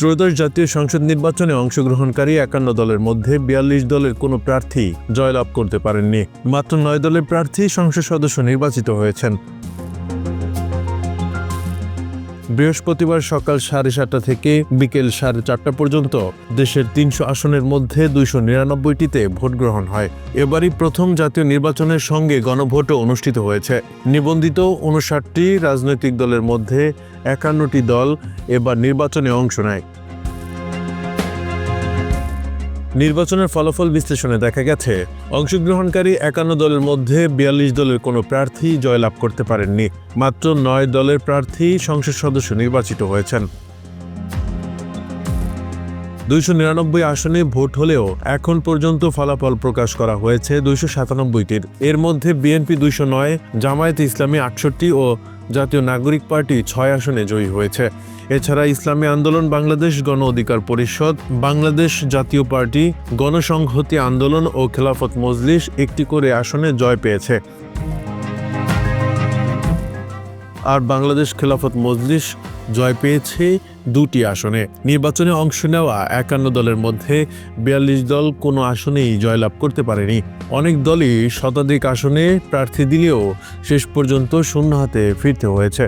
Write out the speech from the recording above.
ত্রয়োদশ জাতীয় সংসদ নির্বাচনে অংশগ্রহণকারী ৫১ দলের মধ্যে ৪২ দলের কোনো প্রার্থী জয়লাভ করতে পারেননি। মাত্র ৯ দলের প্রার্থী সংসদ সদস্য নির্বাচিত হয়েছেন। বৃহস্পতিবার সকাল 7:30 থেকে বিকেল 4:30 পর্যন্ত দেশের ৩০০ আসনের মধ্যে ২৯৯টিতে ভোট গ্রহণ হয়। এবারই প্রথম জাতীয় নির্বাচনের সঙ্গে গণভোটও অনুষ্ঠিত হয়েছে। নিবন্ধিত ৫৯টি রাজনৈতিক দলের মধ্যে ৫১টি দল এবার নির্বাচনে অংশ নেয়। নির্বাচনের ফলাফল বিশ্লেষণে দেখা গেছে, অংশগ্রহণকারী ৫১ দলের মধ্যে ৪২ দলের কোনো প্রার্থী জয়লাভ করতে পারেননি। মাত্র ৯ দলের প্রার্থী সংসদ সদস্য নির্বাচিত হয়েছেন। ২৯৯ আসনে ভোট হলেও এখন পর্যন্ত ফলাফল প্রকাশ করা হয়েছে ২৯৭টির। এর মধ্যে বিএনপি ২০৯, জামায়াতে ইসলামী ৬৮ ও জাতীয় নাগরিক পার্টি ৬ আসনে জয়ী হয়েছে। এছাড়া ইসলামী আন্দোলন বাংলাদেশ, গণ অধিকার পরিষদ, বাংলাদেশ জাতীয় পার্টি, গণসংহতি আন্দোলন ও খেলাফত মজলিস একটি করে আসনে জয় পেয়েছে। আর বাংলাদেশ খেলাফত মজলিস জয় পেয়েছে ২টি আসনে। নির্বাচনে অংশ নেওয়া ৫১ দলের মধ্যে ৪২ দল কোনো আসনেই জয়লাভ করতে পারেনি। অনেক দলই শতাধিক আসনে প্রার্থী দিলেও শেষ পর্যন্ত শূন্য হাতে ফিরতে হয়েছে।